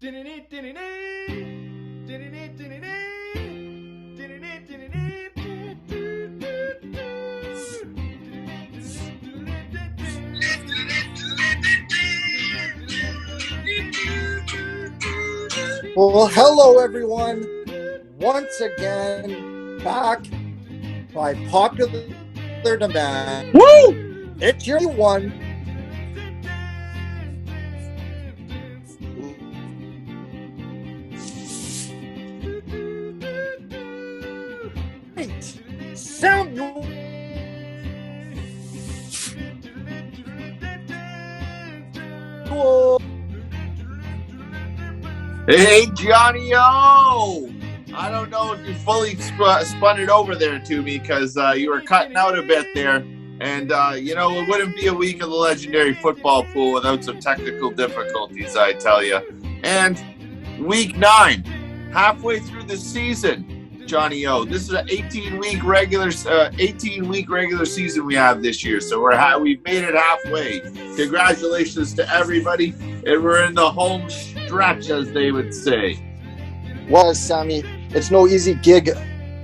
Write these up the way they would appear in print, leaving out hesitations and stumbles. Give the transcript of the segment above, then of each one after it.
Well, hello everyone. Once again, back by popular demand. Woo! It's your one. Samuel. Hey, Johnny-O! I don't know if you fully spun it over there to me because you were cutting out a bit there. And, it wouldn't be a week of the legendary football pool without some technical difficulties, I tell you. And week 9, halfway through the season, Johnny-O. This is an 18-week regular season we have this year. So we've made it halfway. Congratulations to everybody. And we're in the home stretch, as they would say. Well, Sammy, it's no easy gig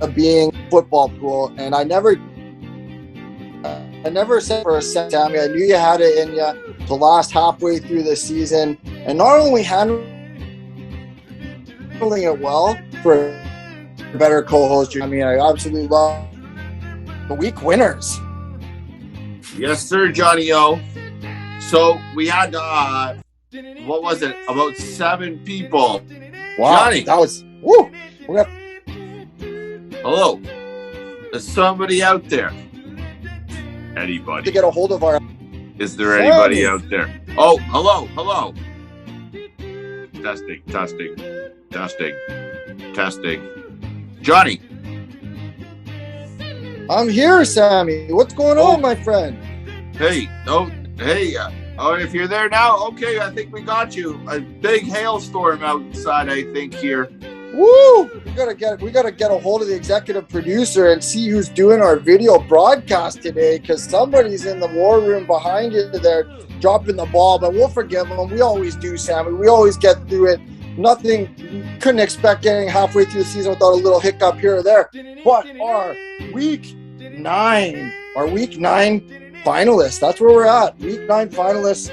of being football pool, and I never said for a second, Sammy, I knew you had it in you to last halfway through the season, and not only handling it well for a better co-host. I mean, I absolutely love the week winners. Yes, sir, Johnny-O. So we had what was it? About 7 people. Wow, Johnny, that was woo. Hello. Is somebody out there? Anybody? To get a hold of our. Is there anybody out there? Oh, hello. Testing. Johnny. I'm here, Sammy. What's going on, my friend? Hey. If you're there now, okay, I think we got you. A big hailstorm outside, I think, here. Woo! We gotta get a hold of the executive producer and see who's doing our video broadcast today, because somebody's in the war room behind you there dropping the ball, but we'll forgive them. We always do, Sammy. We always get through it. Couldn't expect getting halfway through the season without a little hiccup here or there. But our week 9 finalists, that's where we're at. Week 9 finalists.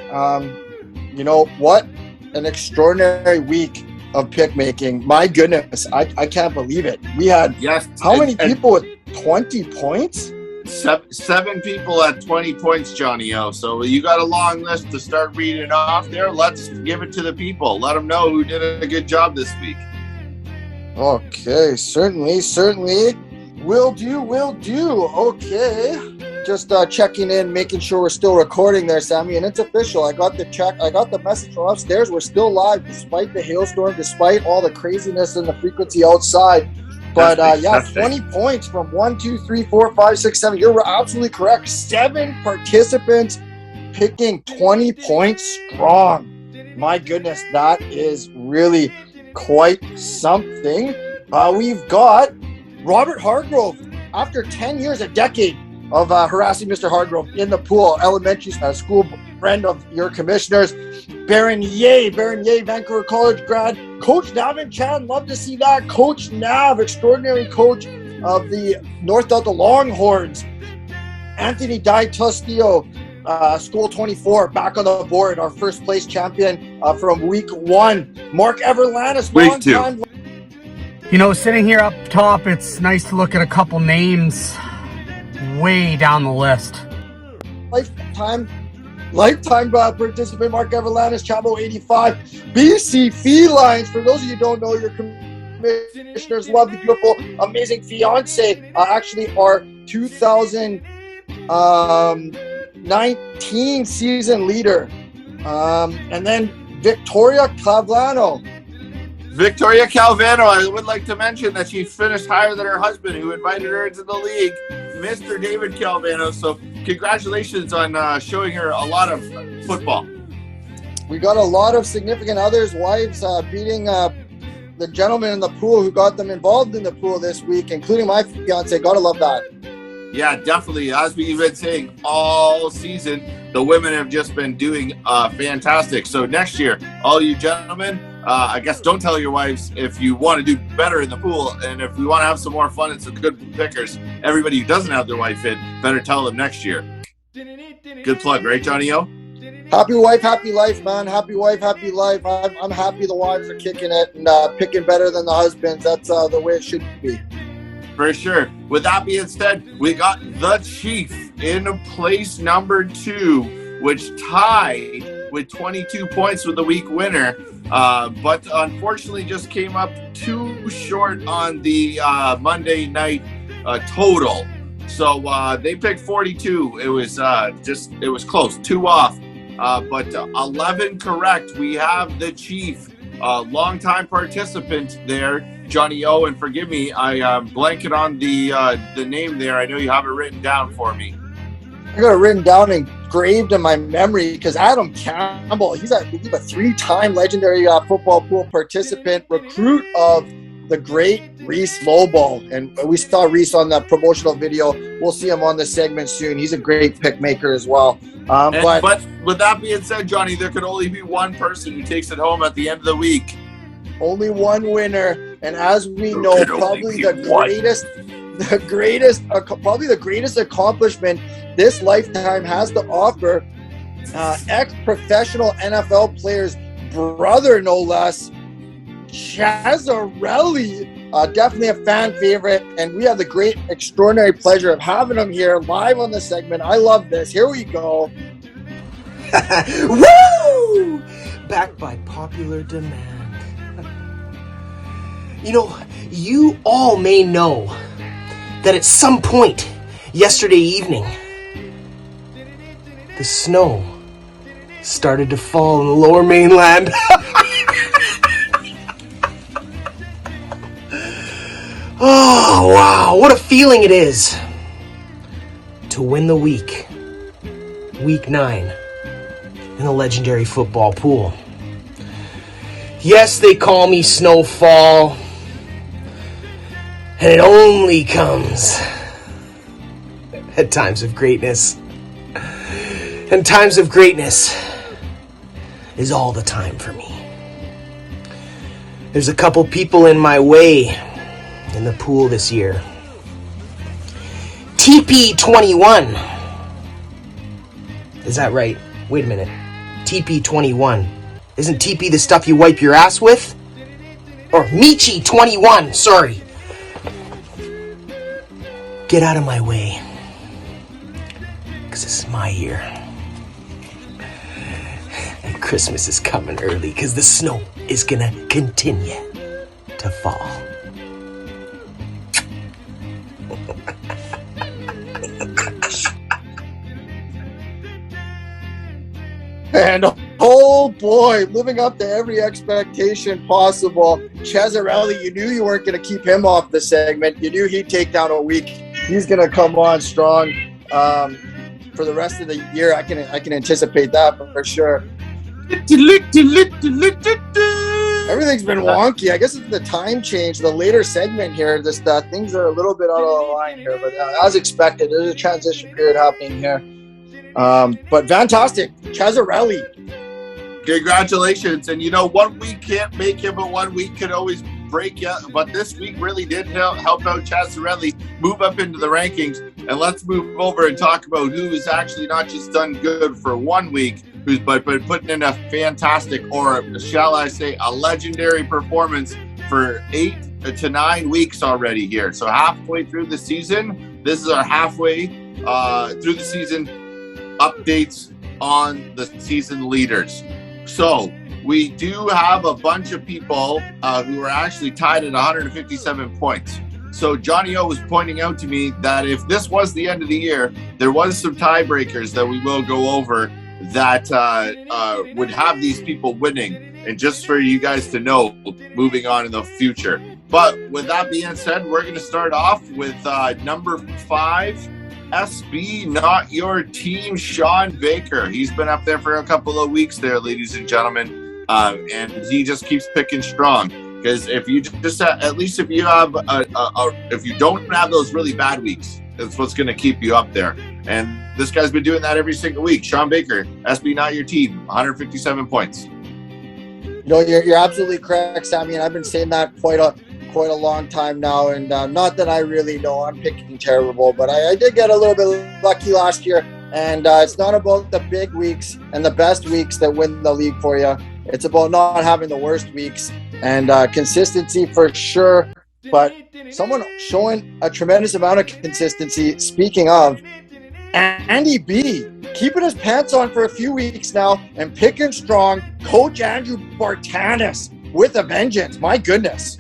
You know what? An extraordinary week of pick making. My goodness, I can't believe it. We had how many people with 20 points? 7 people at 20 points, Johnny-O. So you got a long list to start reading off there. Let's give it to the people. Let them know who did a good job this week. Okay, certainly. Will do. Okay. Just checking in, making sure we're still recording there, Sammy, and it's official. I got the message from upstairs. We're still live despite the hailstorm, despite all the craziness and the frequency outside. But 20 points from 1, 2, 3, 4, 5, 6, 7. You're absolutely correct. 7 participants picking 20 points strong. My goodness, that is really quite something. We've got Robert Hargrove, after 10 years, a decade of harassing Mr. Hargrove in the pool, elementary school friend of your commissioners. Baron Ye, Vancouver College grad. Coach Nav and Chan, love to see that. Coach Nav, extraordinary coach of the North Delta Longhorns. Anthony Di-Tustio, School 24, back on the board, our first place champion from week 1. Mark Everlandis, week 2. You know, sitting here up top, it's nice to look at a couple names way down the list. Lifetime participant Mark Everlandis, Chavo 85. BC Felines, for those of you who don't know, your commissioners love the beautiful, amazing fiance. Actually, our 2019 season leader. And then Victoria Calvano, I would like to mention that she finished higher than her husband, who invited her into the league, Mr. David Calvano. So congratulations on showing her a lot of football. We got a lot of significant others' wives beating the gentleman in the pool who got them involved in the pool this week, including my fiance. Gotta love that. Yeah, definitely. As we've been saying all season, the women have just been doing fantastic. So next year, all you gentlemen, I guess don't tell your wives if you want to do better in the pool, and if we want to have some more fun and some good pickers. Everybody who doesn't have their wife in, better tell them next year. Good plug, right, Johnny O? Happy wife, happy life, man. Happy wife, happy life. I'm happy the wives are kicking it and picking better than the husbands. That's the way it should be. For sure. With that being said, we got the Chief in place number 2, which tied with 22 points with the week winner. But unfortunately just came up too short on the Monday night total. So they picked 42. It was close, 2 off. But 11 correct. We have the Chief, longtime participant there, Johnny O. And forgive me, I blanket on the name there. I know you have it written down for me. I got it written down and engraved in my memory because Adam Campbell, he's I believe a 3-time legendary football pool participant, recruit of the great Reese Lowball. And we saw Reese on the promotional video. We'll see him on the segment soon. He's a great pick maker as well. But with that being said, Johnny, there could only be one person who takes it home at the end of the week. Only one winner. And as we know, probably the greatest accomplishment this lifetime has to offer, ex-professional NFL player's brother, no less, Chazarelli, definitely a fan favorite, and we have the great, extraordinary pleasure of having him here live on the segment. I love this. Here we go. Woo! Back by popular demand. You all may know that at some point yesterday evening, the snow started to fall in the lower mainland. Oh, wow. What a feeling it is to win the week 9, in the legendary football pool. Yes, they call me Snowfall, and it only comes at times of greatness. And times of greatness is all the time for me. There's a couple people in my way in the pool this year. TP21. Is that right? Wait a minute. TP21. Isn't TP the stuff you wipe your ass with? Or Michi21, sorry. Get out of my way. Because this is my year. And Christmas is coming early because the snow is gonna continue to fall. And oh boy, living up to every expectation possible. Chazarelli, you knew you weren't going to keep him off the segment. You knew he'd take down a week. He's going to come on strong for the rest of the year. I can anticipate that for sure. Everything's been wonky. I guess it's the time change, the later segment here. Just things are a little bit out of the line here, but as expected, there's a transition period happening here. But fantastic, Chazarelli. Congratulations. And 1 week can't make you, but 1 week could always break you. But this week really did help out Chazarelli move up into the rankings. And let's move over and talk about who has actually not just done good for 1 week, who's but putting in a fantastic, or shall I say, a legendary performance for 8 to 9 weeks already here. So halfway through the season, this is our halfway through the season updates on the season leaders. So we do have a bunch of people who are actually tied at 157 points. So Johnny O was pointing out to me that if this was the end of the year, there was some tiebreakers that we will go over that would have these people winning. And just for you guys to know, moving on in the future. But with that being said, we're going to start off with number 5, SB, not your team, Sean Baker. He's been up there for a couple of weeks there, ladies and gentlemen, and he just keeps picking strong. Because if you just at least if you have if you don't have those really bad weeks, that's what's going to keep you up there. And this guy's been doing that every single week. Sean Baker, SB, not your team, 157 points. You're absolutely correct, Sammy, and I've been saying that quite a long time now. And not that I really know I'm picking terrible, but I did get a little bit lucky last year. And it's not about the big weeks and the best weeks that win the league for you. It's about not having the worst weeks and consistency for sure. But someone showing a tremendous amount of consistency. Speaking of, Andy B, keeping his pants on for a few weeks now and picking strong. Coach Andrew Bartanas with a vengeance. My goodness.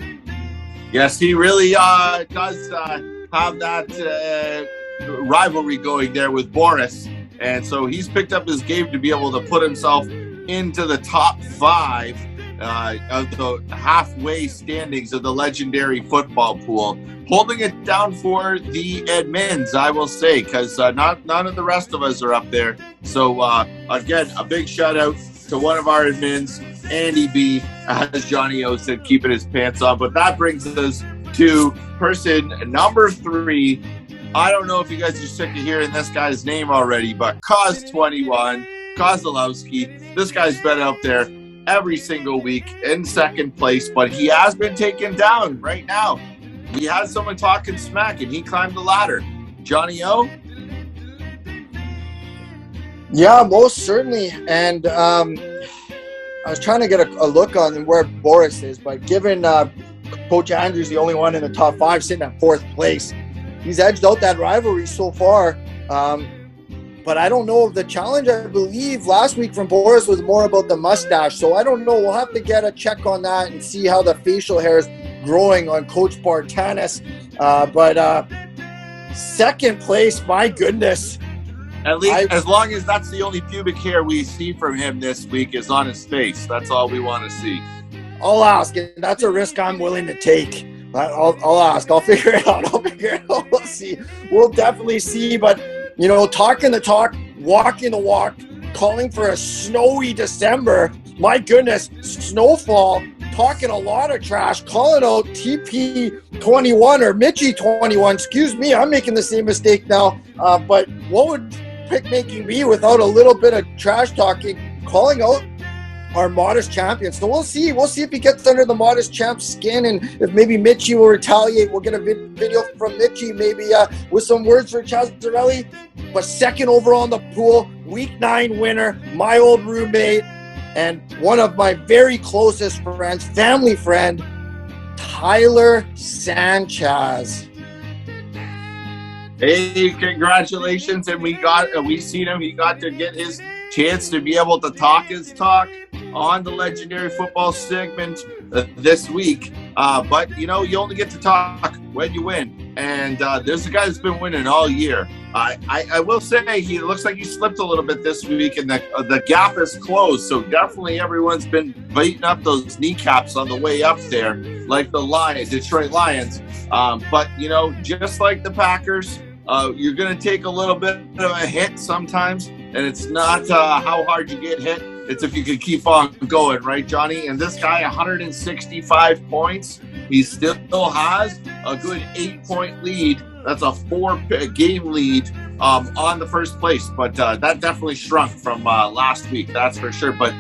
Yes, he really does have that rivalry going there with Boris. And so he's picked up his game to be able to put himself into the top 5 of the halfway standings of the legendary football pool. Holding it down for the admins, I will say, because none of the rest of us are up there. So, again, a big shout out to one of our admins, Andy B, as Johnny O said, keeping his pants on. But that brings us to person number 3. I don't know if you guys are sick of hearing this guy's name already, but Cause21, Kozlowski. This guy's been out there every single week in second place, but he has been taken down right now. He had someone talking smack, and he climbed the ladder. Johnny O? Yeah, most certainly. And I was trying to get a look on where Boris is, but given Coach Andrew's the only one in the top 5 sitting at 4th place, he's edged out that rivalry so far. But I don't know if the challenge, I believe, last week from Boris was more about the mustache. So I don't know. We'll have to get a check on that and see how the facial hair is growing on Coach Bartanas. But second place, my goodness. At least, as long as that's the only pubic hair we see from him this week is on his face. That's all we want to see. I'll ask. That's a risk I'm willing to take. I'll ask. I'll figure it out. We'll see. We'll definitely see. But, talking the talk, walking the walk, calling for a snowy December. My goodness, snowfall, talking a lot of trash, calling out TP21 or Mitchie21. Excuse me, I'm making the same mistake now. But what would pick making be without a little bit of trash talking, calling out our modest champions? So we'll see. We'll see if he gets under the modest champ's skin, and if maybe Mitchie will retaliate. We'll get a video from Mitchie, maybe with some words for Chazarelli. But second overall in the pool, week 9 winner, my old roommate, and one of my very closest friends, family friend, Tyler Sanchez. Hey, congratulations. And we seen him. He got to get his chance to be able to talk his talk on the legendary football segment this week. But, you only get to talk when you win. And there's a guy that's been winning all year. I will say he looks like he slipped a little bit this week, and the gap is closed. So definitely everyone's been beating up those kneecaps on the way up there, like the Detroit Lions. But, just like the Packers, you're going to take a little bit of a hit sometimes. And it's not how hard you get hit. It's if you can keep on going, right, Johnny? And this guy, 165 points. He still has a good 8-point lead. That's a 4-game lead on the first place. But that definitely shrunk from last week, that's for sure. But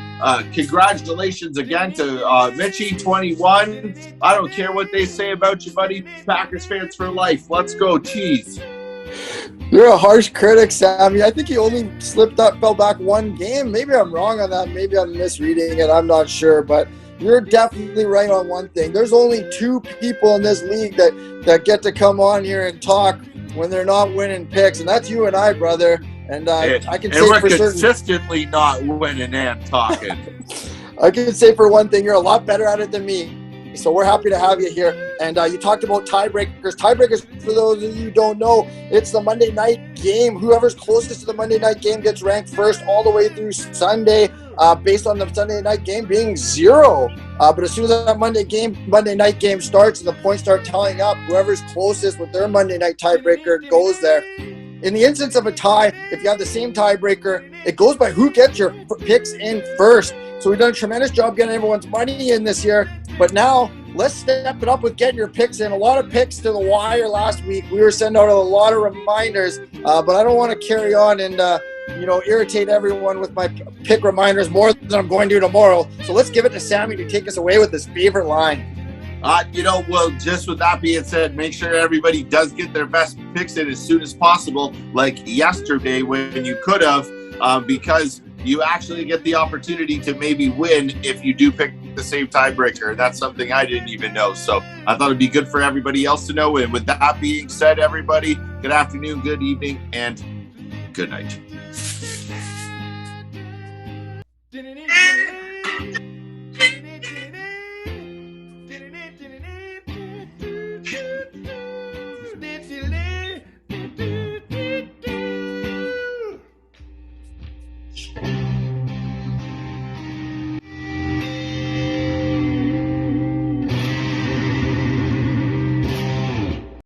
congratulations again to Mitchie21. I don't care what they say about you, buddy. Packers fans for life. Let's go, Cheese. You're a harsh critic, Sammy. I think he only fell back 1 game. Maybe I'm wrong on that. Maybe I'm misreading it. I'm not sure. But you're definitely right on one thing. There's only 2 people in this league that get to come on here and talk when they're not winning picks. And that's you and I, brother. And I can say we're for certain, consistently not winning and talking. I can say for one thing, you're a lot better at it than me. So we're happy to have you here. And you talked about tiebreakers. Tiebreakers, for those of you who don't know, it's the Monday night game. Whoever's closest to the Monday night game gets ranked first all the way through Sunday, based on the Sunday night game being 0. But as soon as that Monday night game starts and the points start tallying up, whoever's closest with their Monday night tiebreaker goes there. In the instance of a tie, if you have the same tiebreaker, it goes by who gets your picks in first. So we've done a tremendous job getting everyone's money in this year. But now let's step it up with getting your picks in. A lot of picks to the wire last week. We were sending out a lot of reminders, but I don't want to carry on and irritate everyone with my pick reminders more than I'm going to tomorrow. So let's give it to Sammy to take us away with his favorite line. Well, just with that being said, make sure everybody does get their best picks in as soon as possible, like yesterday when you could have, because you actually get the opportunity to maybe win if you do pick the same tiebreaker. That's something I didn't even know. So I thought it'd be good for everybody else to know. And with that being said, everybody, good afternoon, good evening, and good night.